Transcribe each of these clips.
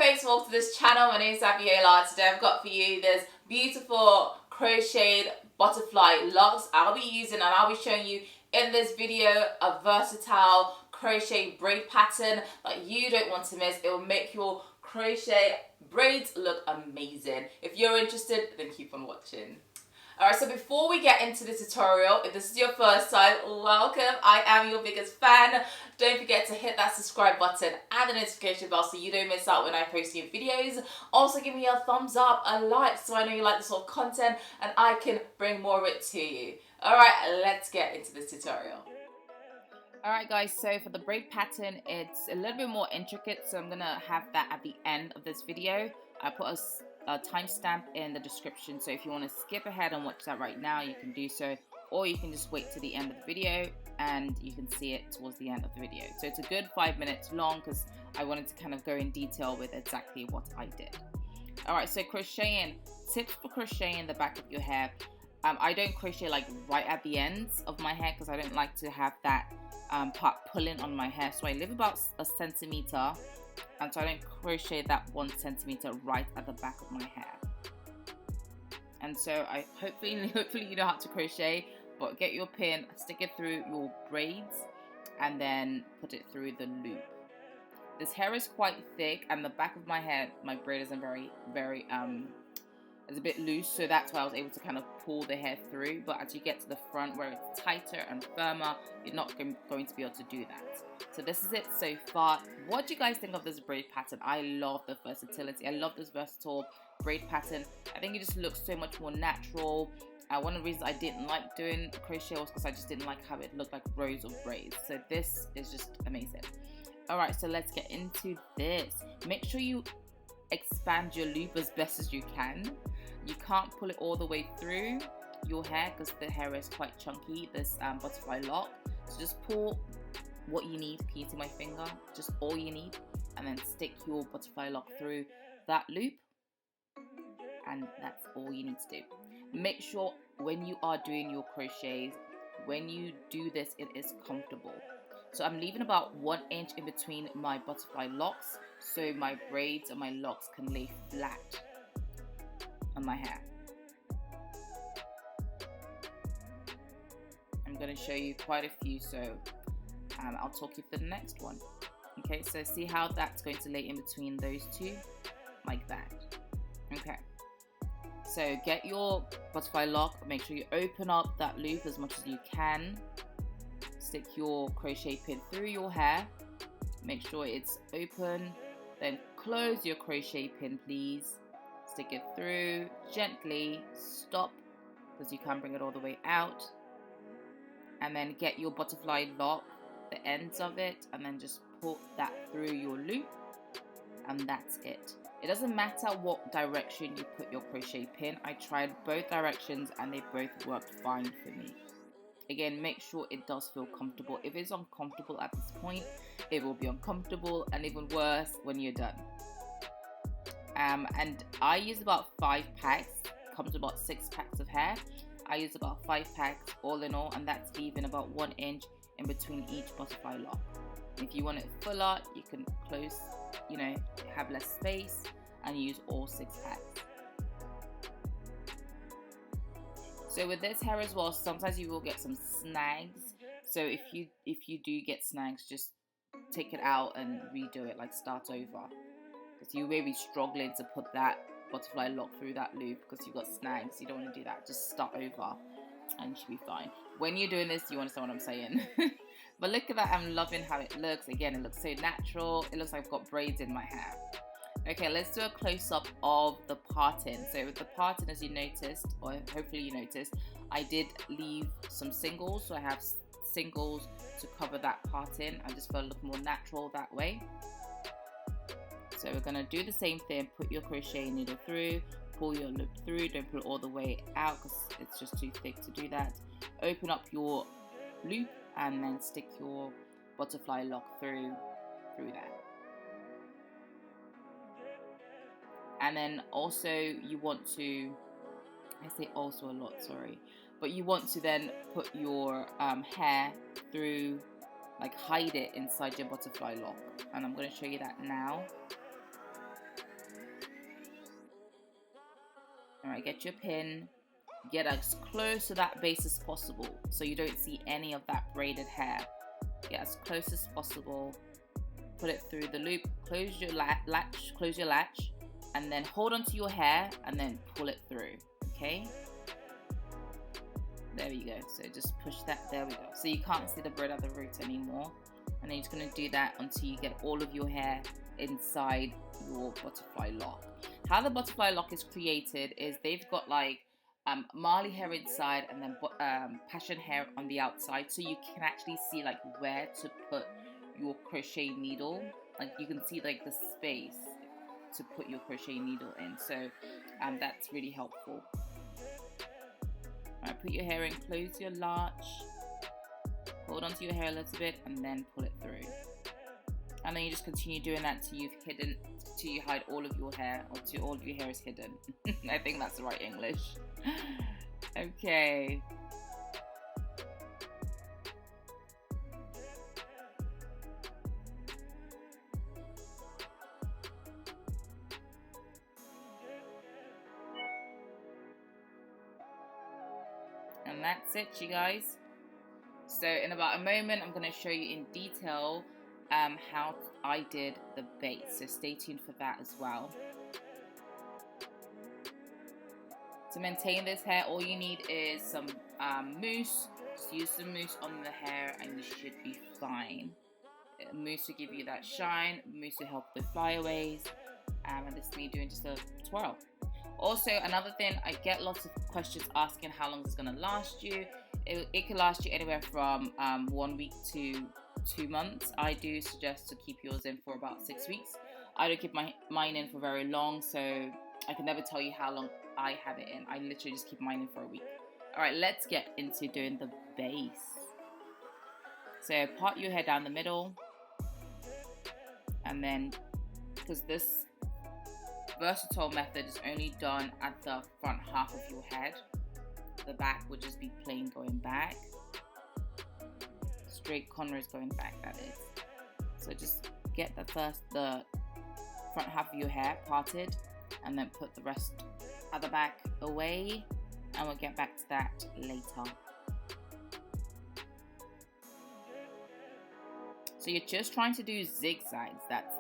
folks, welcome to this channel. My name is ItsAbeeyola. Today I've got for you this beautiful crocheted butterfly locks I'll be using, and I'll be showing you in this video a versatile crochet braid pattern that you don't want to miss. It will make your crochet braids look amazing. If you're interested, then keep on watching. Alright, so before we get into the tutorial, if this is your first time, welcome. I am your biggest fan. Don't forget to hit that subscribe button and the notification bell so you don't miss out when I post new videos. Also give me a thumbs up, a like, so I know you like this sort of content and I can bring more of it to you. Alright, let's get into this tutorial. Alright guys, so for the braid pattern, it's a little bit more intricate, so I'm going to have that at the end of this video. I put a timestamp in the description, so if you want to skip ahead and watch that right now, you can do so, or you can just wait to the end of the video and you can see it towards the end of the video. So it's a good 5 minutes long because I wanted to kind of go in detail with exactly what I did. Alright, so crocheting, tips for crocheting the back of your hair. I don't crochet like right at the ends of my hair because I don't like to have that part pulling on my hair, so I leave about a centimeter, and so I don't crochet that 1 centimeter right at the back of my hair. And so I hopefully you know how to crochet, but get your pin, stick it through your braids, and then put it through the loop. This hair is quite thick, and the back of my hair, my braid isn't very it's a bit loose, so that's why I was able to kind of pull the hair through. But as you get to the front where it's tighter and firmer, you're not going to be able to do that. So this is it so far. What do you guys think of this braid pattern? I love the versatility. I love this versatile braid pattern. I think it just looks so much more natural. One of the reasons I didn't like doing crochet was because I just didn't like how it looked like rows of braids. So this is just amazing. Alright, so let's get into this. Make sure you expand your loop as best as you can. You can't pull it all the way through your hair because the hair is quite chunky, this butterfly lock. So just pull what you need. Can you see my finger? Just all you need, and then stick your butterfly lock through that loop, and that's all you need to do. Make sure when you are doing your crochets, when you do this, it is comfortable. So I'm leaving about 1 inch in between my butterfly locks so my braids and my locks can lay flat on my hair. I'm going to show you quite a few, so I'll talk you through the next one. Okay, so see how that's going to lay in between those two, like that. Okay, so get your butterfly lock, make sure you open up that loop as much as you can. Stick your crochet pin through your hair, make sure it's open, then close your crochet pin please. Stick it through gently, stop because you can't bring it all the way out, and then get your butterfly lock, the ends of it, and then just pull that through your loop, and that's it. It doesn't matter what direction you put your crochet pin. I tried both directions and they both worked fine for me. Again, make sure it does feel comfortable. If it's uncomfortable at this point, it will be uncomfortable and even worse when you're done. And I use about 5 packs. It comes with about 6 packs of hair. I use about 5 packs all in all, and that's leaving about 1 inch in between each butterfly lock. If you want it fuller, you can close, have less space and use all 6 packs. So with this hair as well, sometimes you will get some snags. So if you do get snags, just take it out and redo it, like start over. Because you may be struggling to put that butterfly lock through that loop because you've got snags. You don't want to do that. Just start over and you should be fine. When you're doing this, you understand what I'm saying. But look at that. I'm loving how it looks. Again, it looks so natural. It looks like I've got braids in my hair. Okay, let's do a close-up of the parting. So with the parting, as you noticed, or hopefully you noticed, I did leave some singles. So I have singles to cover that parting. I just felt it look more natural that way. So we're going to do the same thing. Put your crochet needle through, pull your loop through. Don't pull it all the way out because it's just too thick to do that. Open up your loop and then stick your butterfly lock through that. And then also you want to, I say also a lot, sorry, but you want to then put your hair through, like hide it inside your butterfly lock, and I'm going to show you that now. All right, get your pin, get as close to that base as possible so you don't see any of that braided hair. Get as close as possible, put it through the loop, close your latch, and then hold onto your hair and then pull it through, okay? There we go. So just push that, there we go. So you can't see the braid at the root anymore. And then you're just gonna do that until you get all of your hair inside your butterfly lock. How the butterfly lock is created is they've got like Marley hair inside and then passion hair on the outside, so you can actually see like where to put your crochet needle. Like you can see like the space to put your crochet needle in, so that's really helpful. Alright, put your hair in, close your latch, hold onto your hair a little bit and then pull it through. And then you just continue doing that till you hide all of your hair, or till all of your hair is hidden. I think that's the right English. Okay. And that's it, you guys. So in about a moment, I'm going to show you in detail how I did the base. So stay tuned for that as well. To maintain this hair, all you need is some mousse. Just use some mousse on the hair and you should be fine. Mousse will give you that shine. Mousse will help with flyaways. And this is me doing just a twirl. Also, another thing, I get lots of questions asking how long it's going to last you. It can last you anywhere from 1 week to 2 months. I do suggest to keep yours in for about 6 weeks. I don't keep mine in for very long, so I can never tell you how long I have it in. I literally just keep mine in for a week. Alright, let's get into doing the base. So part your hair down the middle, and then, because this versatile method is only done at the front half of your head, the back would just be plain going back, straight cornrows going back, that is. So just get the front half of your hair parted and then put the rest at the back away, and we'll get back to that later. So you're just trying to do zigzags. That's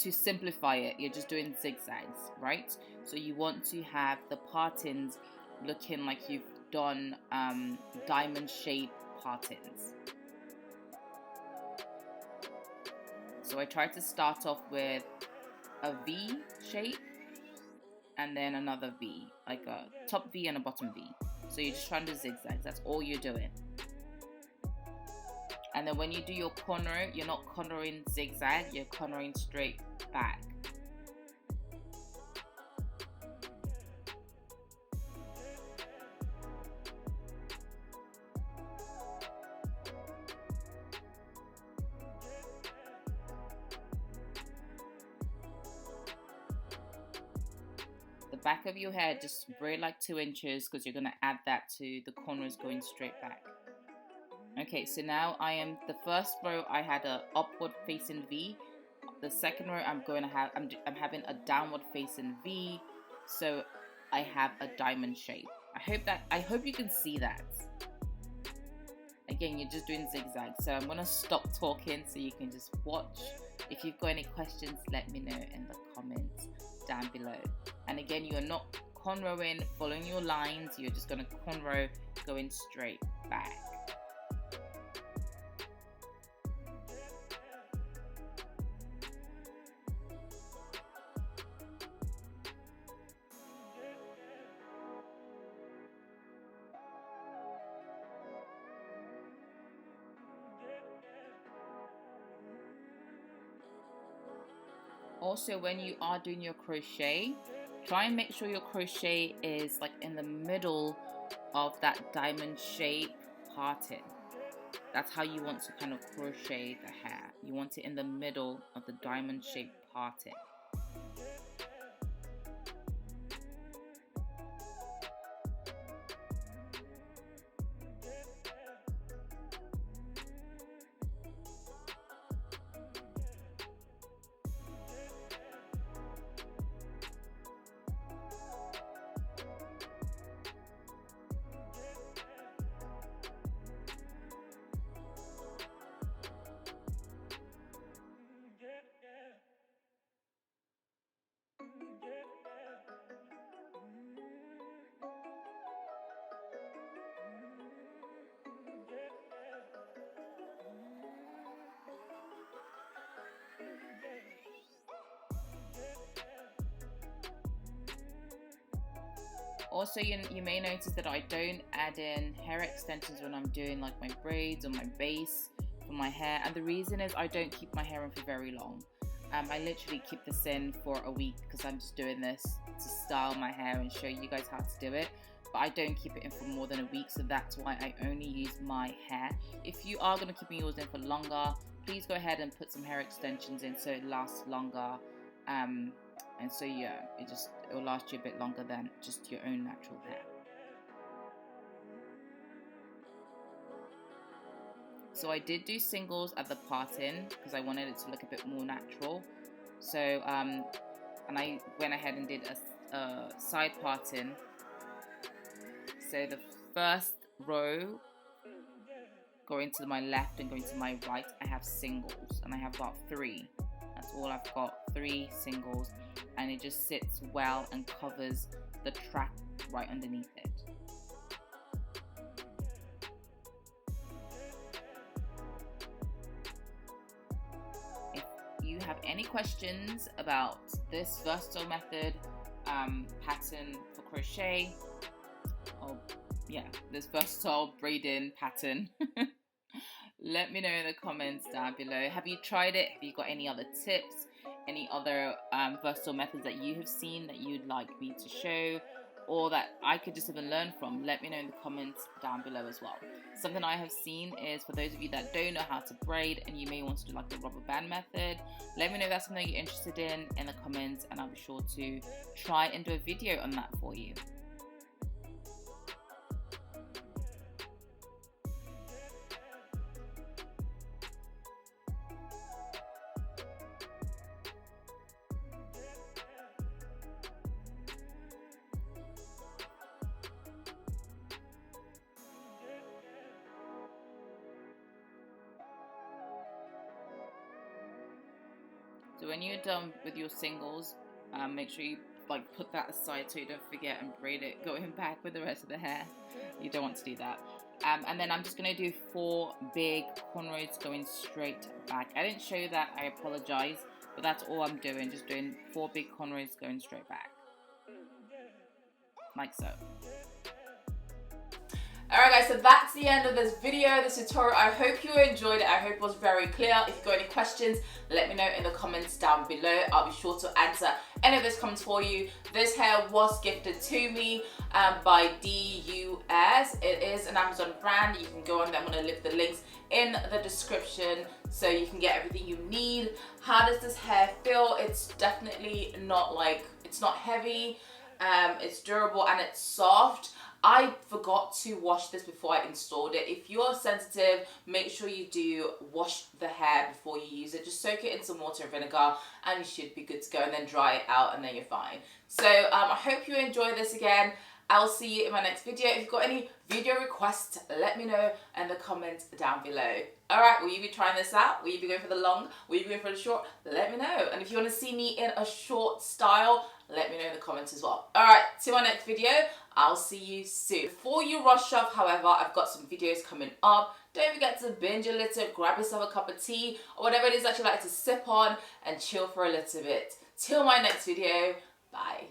to simplify it, you're just doing zigzags, right? So you want to have the partings looking like you've done diamond shape partings. So I tried to start off with a V shape and then another V, like a top V and a bottom V. So you're just trying to zigzag, that's all you're doing. And then when you do your cornrow, you're not cornrowing zigzag, you're cornrowing straight back. The back of your hair, just braid like 2 inches because you're going to add that to the cornrows going straight back. Okay, so now the first row I had a upward facing V. The second row I'm having a downward facing V. So I have a diamond shape. I hope you can see that. Again, you're just doing zigzags. So I'm gonna stop talking so you can just watch. If you've got any questions, let me know in the comments down below. And again, you're not cornrowing, following your lines. You're just gonna cornrow going straight back. Also, when you are doing your crochet, try and make sure your crochet is like in the middle of that diamond shape parting. That's how you want to kind of crochet the hair. You want it in the middle of the diamond shape parting. Also, you may notice that I don't add in hair extensions when I'm doing like my braids or my base for my hair, and the reason is I don't keep my hair in for very long. I literally keep this in for a week because I'm just doing this to style my hair and show you guys how to do it, but I don't keep it in for more than a week, so that's why I only use my hair. If you are going to keep yours in for longer, please go ahead and put some hair extensions in so it lasts longer, and so yeah, it'll last you a bit longer than just your own natural hair. So I did do singles at the parting because I wanted it to look a bit more natural. So and I went ahead and did a side parting. So the first row going to my left and going to my right, I have singles, and I have about 3. That's all I've got, 3 singles, and it just sits well and covers the track right underneath it. If you have any questions about this versatile method, pattern for crochet, or yeah, this versatile braiding pattern, let me know in the comments down below. Have you tried it? Have you got any other tips? Any other versatile methods that you have seen that you'd like me to show, or that I could just even learn from? Let me know in the comments down below as well. Something I have seen is, for those of you that don't know how to braid and you may want to do like the rubber band method, let me know if that's something you're interested in the comments, and I'll be sure to try and do a video on that for you. So when you're done with your singles, make sure you like put that aside so you don't forget and braid it going back with the rest of the hair. You don't want to do that. And then I'm just going to do 4 big cornrows going straight back. I didn't show you that, I apologize, but that's all I'm doing, just doing 4 big cornrows going straight back, like so. Alright guys, so that's the end of this video, this tutorial. I hope you enjoyed it. I hope it was very clear. If you've got any questions, let me know in the comments down below. I'll be sure to answer any of those comments for you. This hair was gifted to me by DUS. It is an Amazon brand. You can go on there. I'm going to leave the links in the description so you can get everything you need. How does this hair feel? It's definitely not like, it's not heavy. It's durable and it's soft. I forgot to wash this before I installed it. If you're sensitive, make sure you do wash the hair before you use it. Just soak it in some water and vinegar and you should be good to go, and then dry it out and then you're fine. So I hope you enjoy this again. I'll see you in my next video. If you've got any video requests, let me know in the comments down below. Alright, will you be trying this out? Will you be going for the long? Will you be going for the short? Let me know. And if you want to see me in a short style, let me know in the comments as well. Alright, till my next video, I'll see you soon. Before you rush off, however, I've got some videos coming up. Don't forget to binge a little, grab yourself a cup of tea, or whatever it is that you like to sip on and chill for a little bit. Till my next video, bye.